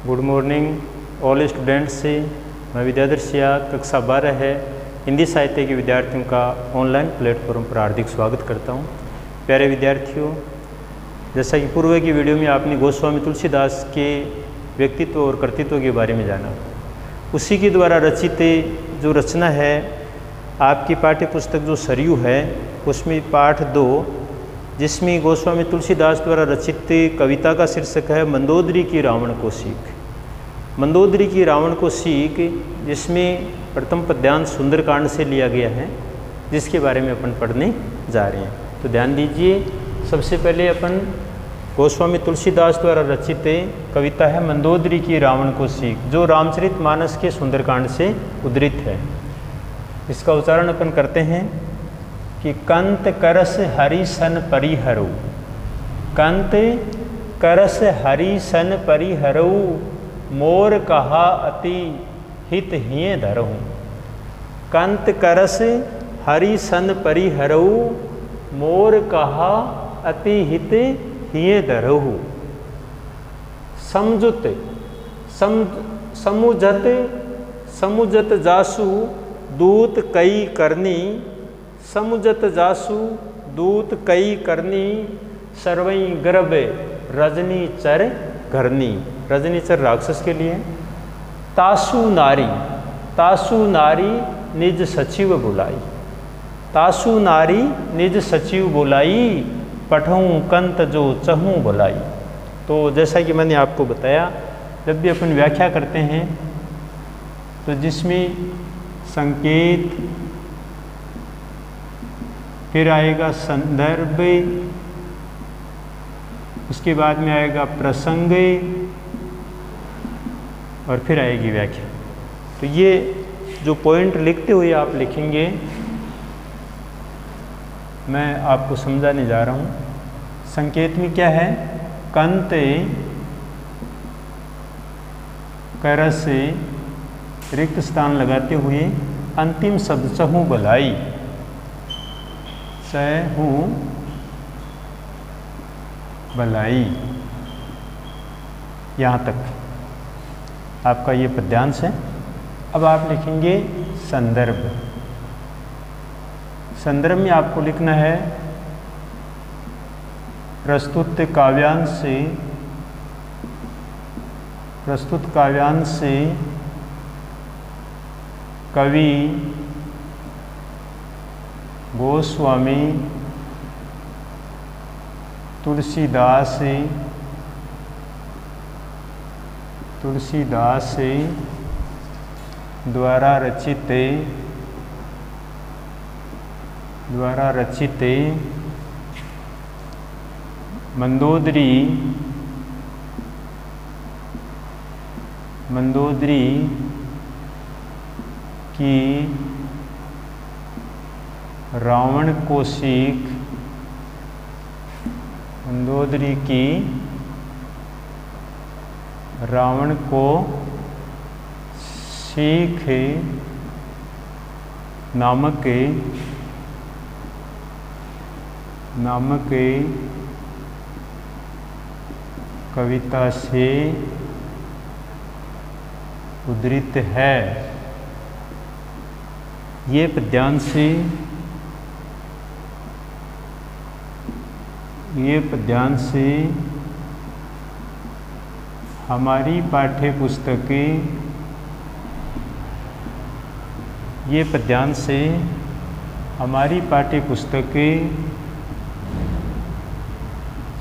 Good morning all students से। मैं विद्याधर सिया कक्षा 12 है हिंदी साहित्य के विद्यार्थियों का ऑनलाइन प्लेटफॉर्म पर हार्दिक स्वागत करता हूं। प्यारे विद्यार्थियों, जैसा कि पूर्व की वीडियो में आपने गोस्वामी तुलसीदास के व्यक्तित्व और कर्तृत्व के बारे में जाना, उसी के द्वारा रचित जो रचना है आपकी पाठ्य पुस्तक जो सरयू है उसमें पाठ 2, जिसमें गोस्वामी तुलसीदास द्वारा रचित कविता का शीर्षक है मंदोदरी की रावण को सीख। मंदोदरी की रावण को सीख, जिसमें प्रथम पद्यांश सुंदरकांड से लिया गया है, जिसके बारे में अपन पढ़ने जा रहे हैं। तो ध्यान दीजिए, सबसे पहले अपन गोस्वामी तुलसीदास द्वारा रचित कविता है मंदोदरी की रावण को सीख, जो रामचरितमानस के सुंदरकांड से उद्धृत है। इसका उच्चारण अपन करते हैं कि कंत करस हरि सन परिहरऊ, कंत करस हरि सन परिहरऊ, मोर कहा अति हित हिये धरऊ। कंत करस हरि सन परिहरऊ, मोर कहा अति हित हिये धरऊ। समझुत समुझत समुझत जासु दूत कई करनी, समुझत जासु दूत कई करनी, सर्वई गर्भ रजनीचर घरनी। रजनीचर राक्षस के लिए। तासु नारी निज सचिव बुलाई, तासु नारी निज सचिव बुलाई, पढ़ऊँ कंत जो चहूँ बुलाई। तो जैसा कि मैंने आपको बताया, जब भी अपन व्याख्या करते हैं तो जिसमें संकेत, फिर आएगा संदर्भ, उसके बाद में आएगा प्रसंग और फिर आएगी व्याख्या। तो ये जो पॉइंट लिखते हुए आप लिखेंगे, मैं आपको समझाने जा रहा हूँ। संकेत में क्या है? कंत करस रिक्त स्थान लगाते हुए अंतिम शब्द चहूँ भलाई, चहूँ भलाई, यहाँ तक आपका ये पद्यांश है। अब आप लिखेंगे संदर्भ। संदर्भ में आपको लिखना है प्रस्तुत काव्यांश से कवि गोस्वामी तुलसीदास द्वारा रचित मंदोदरी की रावण को सीख, मंदोदरी की रावण को सीख नामक कविता से उद्धृत है। ये पद्यांश हमारी पाठ्य पुस्तकें, ये पद्यांश हमारी पाठ्य पुस्तकें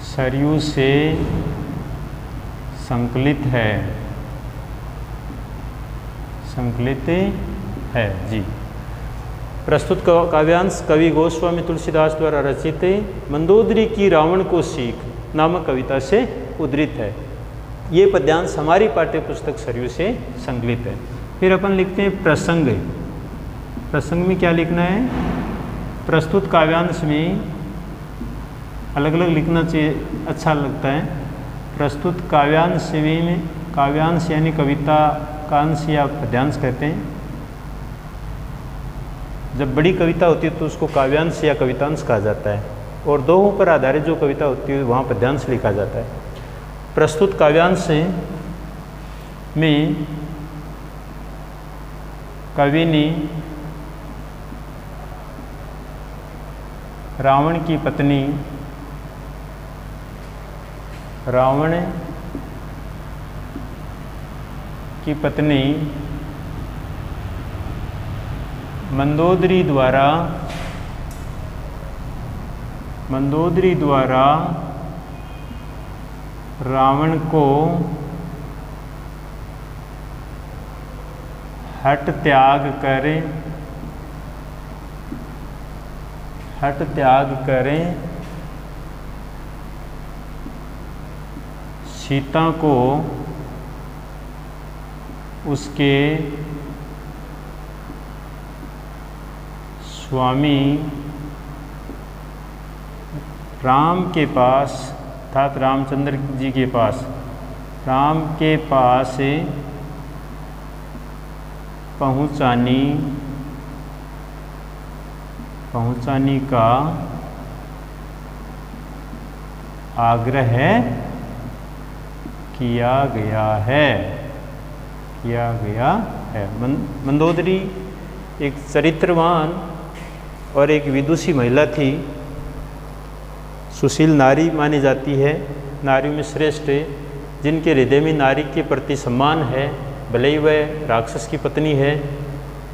सरयू से संकलित है जी। प्रस्तुत काव्यांश कवि गोस्वामी तुलसीदास द्वारा रचित मंदोदरी की रावण को सीख नामक कविता से उद्धृत है। ये पद्यांश हमारी पाठ्य पुस्तक सरयू से संकलित है। फिर अपन लिखते हैं प्रसंग। प्रसंग में क्या लिखना है? प्रस्तुत काव्यांश में अलग अलग लिखना चाहिए, अच्छा लगता है। प्रस्तुत काव्यांश में, काव्यांश यानी कविता का अंश या पद्यांश कहते हैं। जब बड़ी कविता होती है तो उसको काव्यांश या कवितांश कहा जाता है, और दोहों पर आधारित जो कविता होती है वहाँ पद्यांश लिखा जाता है। प्रस्तुत काव्यांश से में कवि ने रावण की पत्नी मंदोदरी द्वारा रावण को हठ त्याग करें सीता को उसके स्वामी राम के पास अर्थात रामचंद्र जी के पास पहुँचाने का आग्रह किया गया है। मंदोदरी एक चरित्रवान और एक विदुषी महिला थी, सुशील नारी मानी जाती है, नारियों में श्रेष्ठ है, जिनके हृदय में नारी के प्रति सम्मान है, भले ही वह राक्षस की पत्नी है।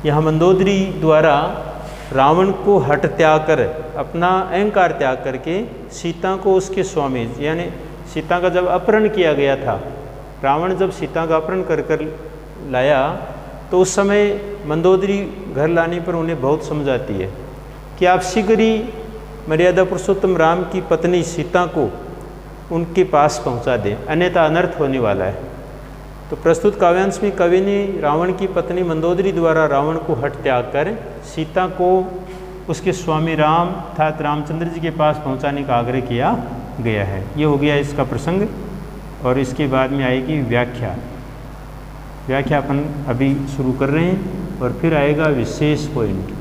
यहाँ मंदोदरी द्वारा रावण को हठ त्याग कर, अपना अहंकार त्याग करके सीता को उसके स्वामी, यानी सीता का जब अपहरण किया गया था, रावण जब सीता का अपहरण कर लाया तो उस समय मंदोदरी घर लाने पर उन्हें बहुत समझाती है कि आप शीघ्र ही मर्यादा पुरुषोत्तम राम की पत्नी सीता को उनके पास पहुंचा दें, अन्यथा अनर्थ होने वाला है। तो प्रस्तुत काव्यांश में कवि ने रावण की पत्नी मंदोदरी द्वारा रावण को हठ त्याग कर सीता को उसके स्वामी राम अर्थात रामचंद्र जी के पास पहुंचाने का आग्रह किया गया है। ये हो गया इसका प्रसंग, और इसके बाद में आएगी व्याख्या अपन अभी शुरू कर रहे हैं, और फिर आएगा विशेष पॉइंट।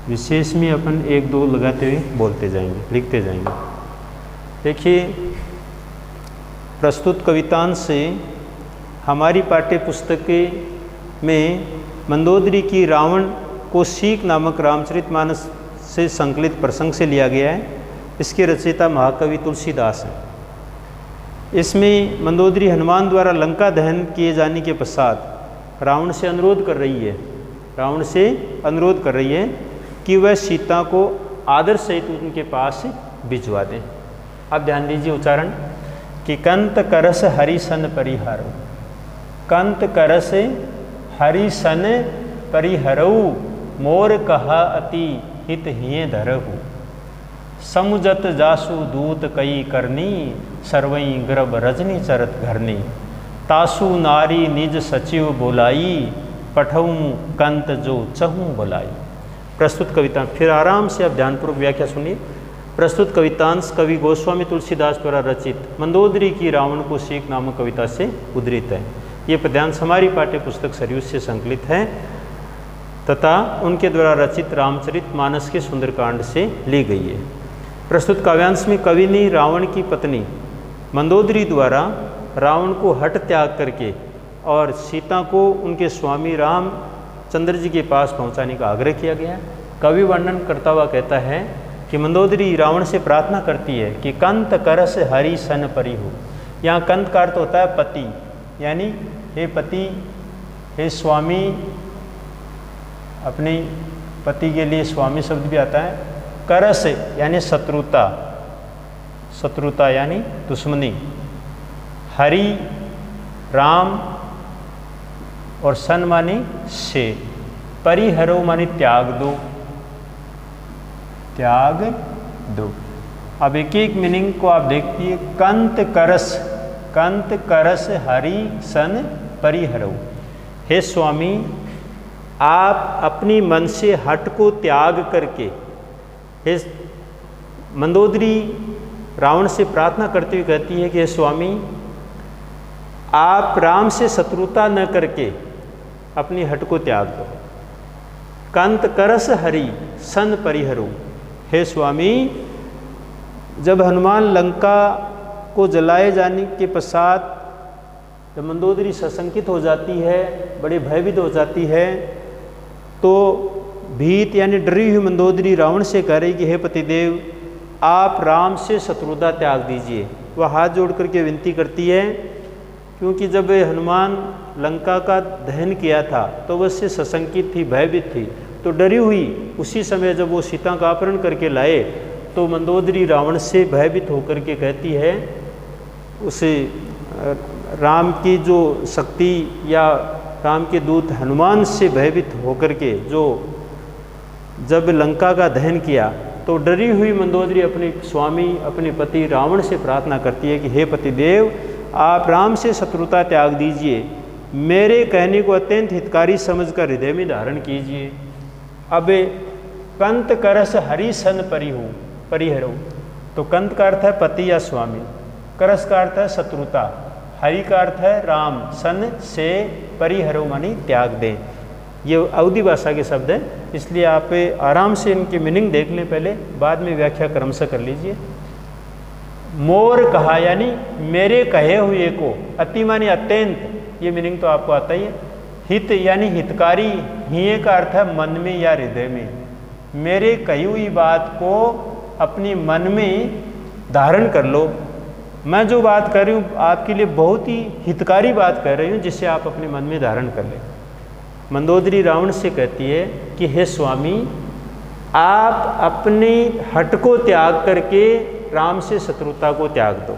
विशेष में अपन एक दो लगाते हुए बोलते जाएंगे, लिखते जाएंगे। देखिए, प्रस्तुत कवितांश से हमारी पाठ्य पुस्तक में मंदोदरी की रावण को सीख नामक रामचरितमानस से संकलित प्रसंग से लिया गया है। इसके रचयिता महाकवि तुलसीदास हैं। इसमें मंदोदरी हनुमान द्वारा लंका दहन किए जाने के पश्चात रावण से अनुरोध कर रही है कि वह सीता को आदर सहित उनके पास भिजवा दें। अब ध्यान दीजिए उच्चारण कि कंत करस हरिसन परिहारो, कंत करस हरिसन परिहरऊ, मोर कहा अति हित हिये धरहु, समुजत जासु दूत कई करनी, सर्वई गर्भ रजनी चरत घरनी, तासु नारी निज सचिव बोलाई, पठऊ कंत जो चहूँ बोलाई। प्रस्तुत कविता, फिर आराम से अब ध्यानपूर्वक व्याख्या सुनिए। प्रस्तुत कवितांश कवि गोस्वामी तुलसीदास द्वारा रचित मंदोदरी की रावण को सीख नामक कविता से उद्धृत है। ये पद्यांश हमारी पाठ्य पुस्तक सरयू से संकलित है तथा उनके द्वारा रचित रामचरितमानस के सुंदरकांड से ली गई है। प्रस्तुत काव्यांश में कवि ने रावण की पत्नी मंदोदरी द्वारा रावण को हठ त्याग करके और सीता को उनके स्वामी रामचंद्र जी के पास पहुंचाने का आग्रह किया गया। कवि वर्णन करता हुआ कहता है कि मंदोदरी रावण से प्रार्थना करती है कि कंत करस हरि सन परिहु। यहाँ कंत का अर्थ होता है पति, यानी हे पति, हे स्वामी। अपने पति के लिए स्वामी शब्द भी आता है। करस यानी शत्रुता, शत्रुता यानी दुश्मनी। हरि राम और सन मानी से, परिहरो मानी त्याग दो, त्याग दो। अब एक एक मीनिंग को आप देखिए। कंत करस, कंत करस हरि सन परिहरो। हे स्वामी, आप अपनी मन से हट को त्याग करके, हे मंदोदरी रावण से प्रार्थना करते हुए कहती है कि हे स्वामी, आप राम से शत्रुता न करके अपनी हट को त्याग दो। कंत करस हरि सन परिहरो। हे स्वामी, जब हनुमान लंका को जलाए जाने के पश्चात जब मंदोदरी सशंकित हो जाती है, बड़ी भयभीत हो जाती है, तो भीत यानी डरी हुई मंदोदरी रावण से कह रही कि हे पतिदेव, आप राम से शत्रुता त्याग दीजिए। वह हाथ जोड़ करके विनती करती है, क्योंकि जब हनुमान लंका का दहन किया था तो वह से सशंकित थी, भयभीत थी, तो डरी हुई उसी समय जब वो सीता का अपहरण करके लाए तो मंदोदरी रावण से भयभीत होकर के कहती है, उसे राम की जो शक्ति या राम के दूत हनुमान से भयभीत होकर के जो जब लंका का दहन किया, तो डरी हुई मंदोदरी अपने स्वामी, अपने पति रावण से प्रार्थना करती है कि हे पतिदेव, आप राम से शत्रुता त्याग दीजिए, मेरे कहने को अत्यंत हितकारी समझकर हृदय में धारण कीजिए। अब कंत करस हरि सन परिहरो, तो कंत का अर्थ है पति या स्वामी, करस का अर्थ है शत्रुता, हरि का अर्थ है राम, सन से परिहरो मानी त्याग दें। ये अवधी भाषा के शब्द हैं, इसलिए आप आराम से इनकी मीनिंग देख लें पहले, बाद में व्याख्या क्रमशः कर लीजिए। मोर कहा यानी मेरे कहे हुए को, अति मानी अत्यंत, ये मीनिंग तो आपको आता ही है। हित यानी हितकारी, हिये का अर्थ है मन में या हृदय में। मेरे कही हुई बात को अपनी मन में धारण कर लो। मैं जो बात कर रही हूँ आपके लिए बहुत ही हितकारी बात कर रही हूँ, जिसे आप अपने मन में धारण कर लें। मंदोदरी रावण से कहती है कि हे स्वामी, आप अपनी हट को त्याग करके राम से शत्रुता को त्याग दो।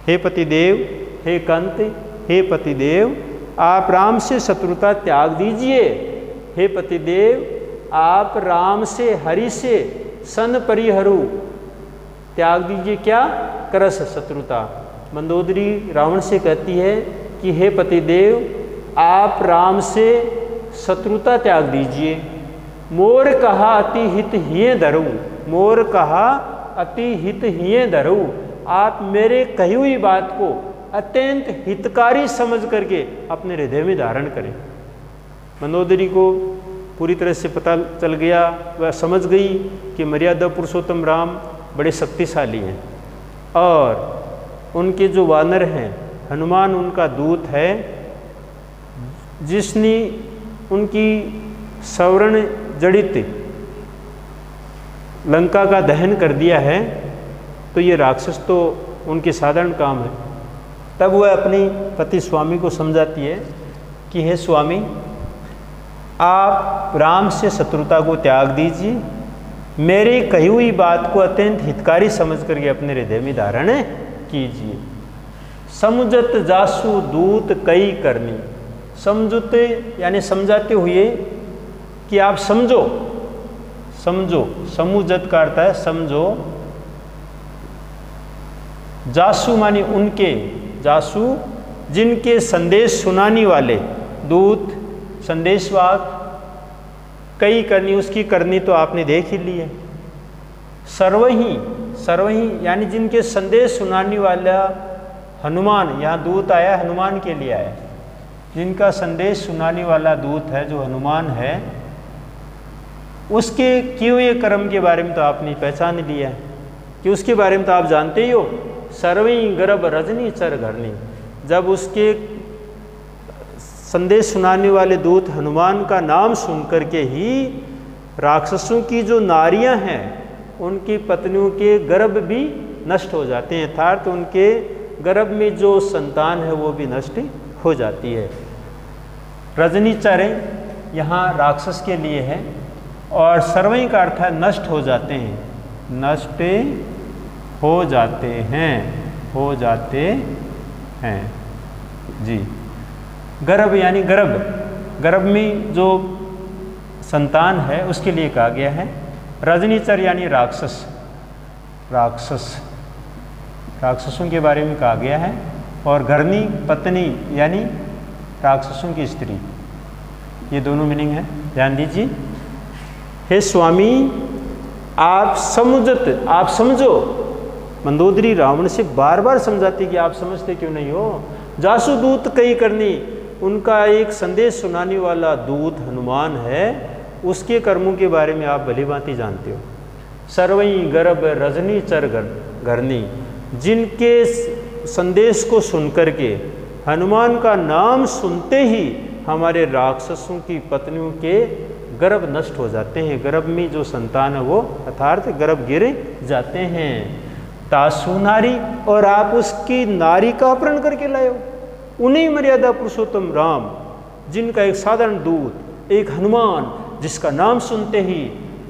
हे पतिदेव, हे कंत, हे पतिदेव, आप राम से शत्रुता त्याग दीजिए। हे पतिदेव, आप राम से, हरि से सन परिहरु त्याग दीजिए। क्या? करस शत्रुता। मंदोदरी रावण से कहती है कि हे पतिदेव, आप राम से शत्रुता त्याग दीजिए। मोर कहा अति हित हिये धरऊ, मोर कहा अति हित हिये धरऊ, आप मेरे कही हुई बात को अत्यंत हितकारी समझ करके अपने हृदय में धारण करें। मंदोदरी को पूरी तरह से पता चल गया, वह समझ गई कि मर्यादा पुरुषोत्तम राम बड़े शक्तिशाली हैं और उनके जो वानर हैं, हनुमान उनका दूत है, जिसने उनकी सवर्ण जड़ित लंका का दहन कर दिया है, तो ये राक्षस तो उनके साधारण काम है। तब वह अपनी पति स्वामी को समझाती है कि हे स्वामी, आप राम से शत्रुता को त्याग दीजिए, मेरी कही हुई बात को अत्यंत हितकारी समझ करके अपने हृदय में धारण कीजिए। समुझत जासु दूत कई करनी, समझते यानी समझाते हुए कि आप समझो, समझो, समुझत का अर्थ है समझो। जासु मानी उनके, जासु जिनके संदेश सुनाने वाले, दूत संदेशवाहक, कई करनी, उसकी करनी तो आपने देख ही ली है। सर्वही, सर्वही यानी जिनके संदेश सुनाने वाला हनुमान, यहाँ दूत आया हनुमान के लिए आया, जिनका संदेश सुनाने वाला दूत है जो हनुमान है, उसके किए हुए कर्म के बारे में तो आपने पहचान लिया है कि उसके बारे में तो आप जानते ही हो। सर्वई गर्भ रजनी चर घरनी, जब उसके संदेश सुनाने वाले दूत हनुमान का नाम सुन करके ही राक्षसों की जो नारियां हैं उनकी पत्नियों के गर्भ भी नष्ट हो जाते हैं, अर्थात उनके गर्भ में जो संतान है वो भी नष्ट हो जाती है। रजनीचर यहाँ राक्षस के लिए है और सर्वई का अर्थ है नष्ट हो जाते हैं, नष्ट हो जाते हैं, हो जाते हैं जी। गर्भ यानी गर्भ, गर्भ में जो संतान है उसके लिए कहा गया है। रजनीचर यानी राक्षस, राक्षस, राक्षसों के बारे में कहा गया है। और घरनी पत्नी यानी राक्षसों की स्त्री, ये दोनों मीनिंग है, ध्यान दीजिए। हे स्वामी, आप समुझत, आप समझो। मंदोदरी रावण से बार बार समझाती कि आप समझते क्यों नहीं हो। जासु दूत कई करनी, उनका एक संदेश सुनाने वाला दूत हनुमान है, उसके कर्मों के बारे में आप भली भांति जानते हो। सर्वई गर्भ रजनी चर घरनी, जिनके संदेश को सुन करके हनुमान का नाम सुनते ही हमारे राक्षसों की पत्नियों के गर्भ नष्ट हो जाते हैं, गर्भ में जो संतान है वो अर्थात गर्भ गिर जाते हैं। तासु नारी, और आप उसकी नारी का अपहरण करके लाए हो। उन्हीं मर्यादा पुरुषोत्तम राम, जिनका एक साधारण दूत, एक हनुमान, जिसका नाम सुनते ही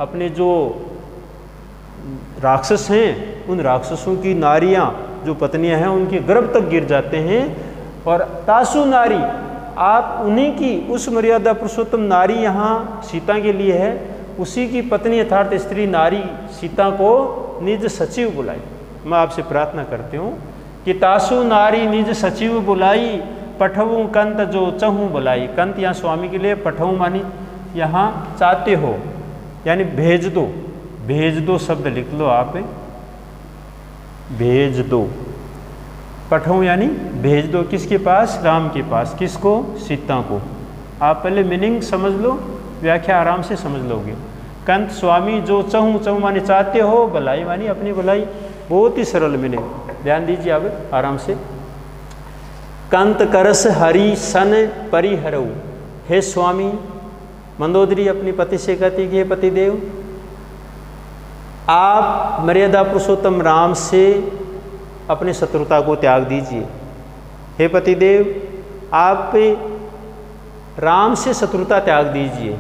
अपने जो राक्षस हैं उन राक्षसों की नारियां जो पत्नियां हैं उनके गर्भ तक गिर जाते हैं। और तासु नारी, आप उन्हीं की उस मर्यादा पुरुषोत्तम नारी यहाँ सीता के लिए है, उसी की पत्नी अर्थात स्त्री नारी सीता को निज सचिव बुलाई। मैं आपसे प्रार्थना करती हूँ कि तासु नारी निज सचिव बुलाई, पठऊ कंत जो चहूँ बुलाई। कंत यहाँ स्वामी के लिए, पठऊ मानी यहाँ चाहते हो यानी भेज दो, भेज दो शब्द लिख लो आप, भेज दो। पठऊ यानी भेज दो, किसके पास? राम के पास। किसको? सीता को। आप पहले मीनिंग समझ लो, व्याख्या आराम से समझ लोगे। कंत स्वामी जो चहूँ, चहूँ माने चाहते हो, भलाई मानी अपनी भलाई। बहुत ही सरल मीनिंग, ध्यान दीजिए अब आराम से। कंत करस हरि सन परिहरऊ। हे स्वामी, मंदोदरी अपनी पति से कहती कि हे पतिदेव, आप मर्यादा पुरुषोत्तम राम से अपनी शत्रुता को त्याग दीजिए। हे पतिदेव, आप राम से शत्रुता त्याग दीजिए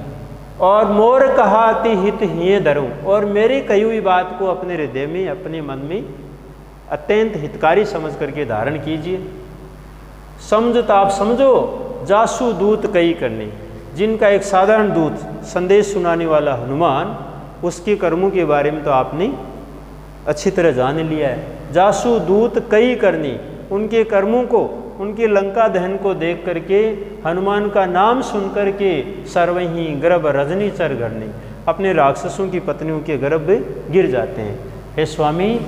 और मोर कहाति हित हिये धरूं, और मेरी कही हुई बात को अपने हृदय में, अपने मन में अत्यंत हितकारी समझ करके धारण कीजिए। समझो तो आप समझो, जासू दूत कई करने, जिनका एक साधारण दूत संदेश सुनाने वाला हनुमान, उसके कर्मों के बारे में तो आपने अच्छी तरह जान लिया है। जासू दूत कई करनी, उनके कर्मों को, उनके लंका दहन को देख करके, हनुमान का नाम सुन करके सर्वहीं गर्भ रजनी चर घरनी, अपने राक्षसों की पत्नियों के गर्भ गिर जाते हैं। हे स्वामी,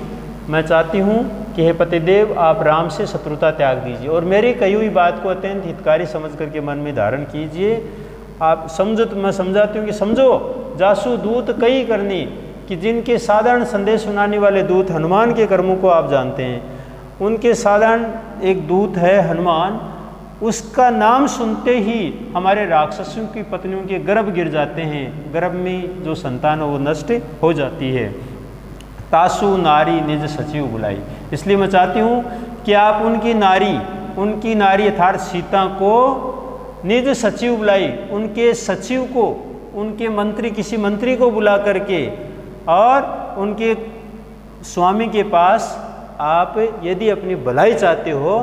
मैं चाहती हूँ कि हे पतिदेव, आप राम से शत्रुता त्याग दीजिए और मेरी कही हुई बात को अत्यंत हितकारी समझ करके मन में धारण कीजिए। आप समझो तो मैं समझाती हूँ कि समझो, जासू दूत कई करनी, कि जिनके साधारण संदेश सुनाने वाले दूत हनुमान के कर्मों को आप जानते हैं, उनके साधारण एक दूत है हनुमान, उसका नाम सुनते ही हमारे राक्षसों की पत्नियों के गर्भ गिर जाते हैं, गर्भ में जो संतान हो वो नष्ट हो जाती है। तासु नारी निज सचिव बुलाई, इसलिए मैं चाहती हूँ कि आप उनकी नारी अर्थात सीता को निज सचिव बुलाई, उनके सचिव को, उनके मंत्री, किसी मंत्री को बुला करके और उनके स्वामी के पास आप यदि अपनी भलाई चाहते हो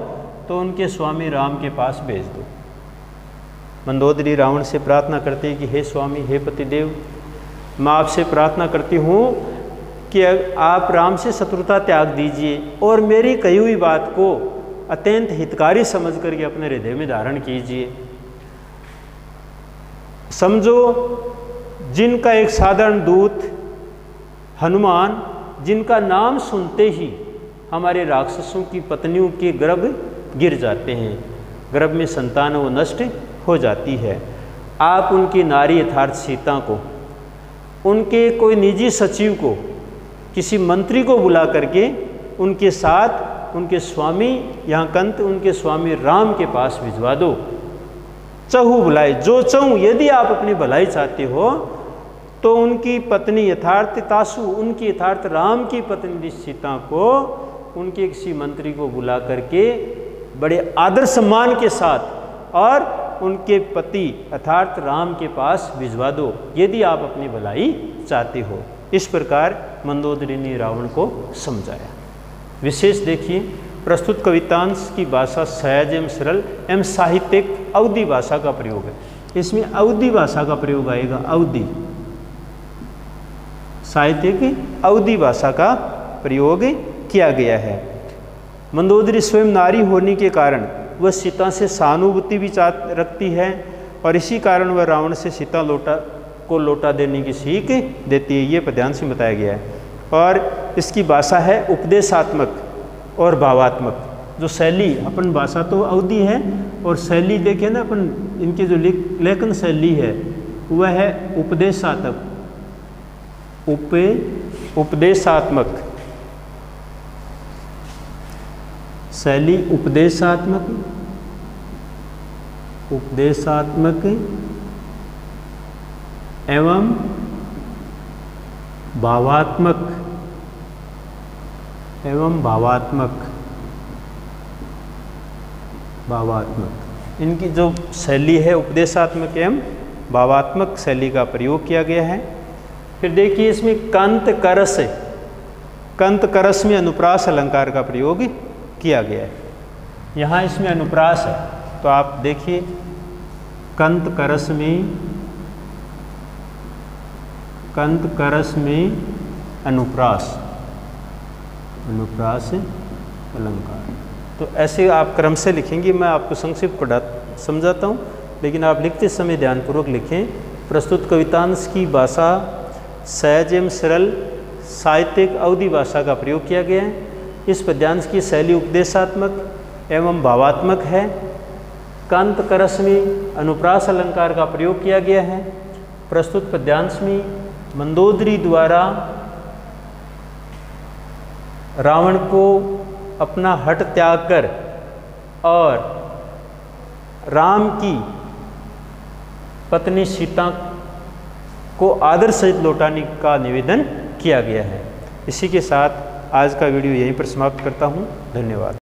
तो उनके स्वामी राम के पास भेज दो। मंदोदरी रावण से प्रार्थना करते हैं कि हे स्वामी, हे पतिदेव, मैं आपसे प्रार्थना करती हूँ कि आप राम से शत्रुता त्याग दीजिए और मेरी कही हुई बात को अत्यंत हितकारी समझ करके अपने हृदय में धारण कीजिए। समझो, जिनका एक साधारण दूत हनुमान, जिनका नाम सुनते ही हमारे राक्षसों की पत्नियों के गर्भ गिर जाते हैं, गर्भ में संतान वो नष्ट हो जाती है। आप उनकी नारी यथार्थ सीता को, उनके कोई निजी सचिव को, किसी मंत्री को बुला करके उनके साथ उनके स्वामी, यहाँ कंत उनके स्वामी राम के पास भिजवा दो। चहु बुलाए, जो चहु, यदि आप अपनी भलाई चाहते हो तो उनकी पत्नी यथार्थ तासु, उनकी यथार्थ राम की पत्नी सीता को उनके किसी मंत्री को बुला करके बड़े आदर सम्मान के साथ और उनके पति अर्थात राम के पास भिजवा दो, यदि आप अपनी भलाई चाहते हो। इस प्रकार मंदोदरी ने रावण को समझाया। विशेष देखिए, प्रस्तुत कवितांश की भाषा सहज एवं सरल एवं साहित्यिक अवधी भाषा का प्रयोग है। इसमें अवधी भाषा का प्रयोग आएगा, अवधी, साहित्यिक अवधी भाषा का प्रयोग किया गया है। मंदोदरी स्वयं नारी होने के कारण वह सीता से सहानुभूति भी रखती है और इसी कारण वह रावण से सीता को लौटा देने की सीख देती है, ये पद्यांश में बताया गया है। और इसकी भाषा है उपदेशात्मक और भावात्मक। जो शैली, अपन भाषा तो अवधी है और शैली देखें ना अपन, इनकी जो लेखन शैली है वह है उपदेशात्मक, उपदेशात्मक शैली, उपदेशात्मक उपदेशात्मक एवं भावात्मक इनकी जो शैली है उपदेशात्मक एवं भावात्मक शैली का प्रयोग किया गया है। फिर देखिए इसमें कंत करस में अनुप्रास अलंकार का प्रयोग किया गया है। यहाँ इसमें अनुप्रास है तो आप देखिए कंत करस में अनुप्रास अलंकार। तो ऐसे आप क्रम से लिखेंगे, मैं आपको संक्षिप्त समझाता हूँ, लेकिन आप लिखते समय ध्यानपूर्वक लिखें। प्रस्तुत कवितांश की भाषा सहज एवं सरल साहित्यिक अवधि भाषा का प्रयोग किया गया है। इस पद्यांश की शैली उपदेशात्मक एवं भावात्मक है। कंत करस में अनुप्रास अलंकार का प्रयोग किया गया है। प्रस्तुत पद्यांश में मंदोदरी द्वारा रावण को अपना हठ त्याग कर और राम की पत्नी सीता को आदर सहित लौटाने का निवेदन किया गया है। इसी के साथ आज का वीडियो यहीं पर समाप्त करता हूँ। धन्यवाद।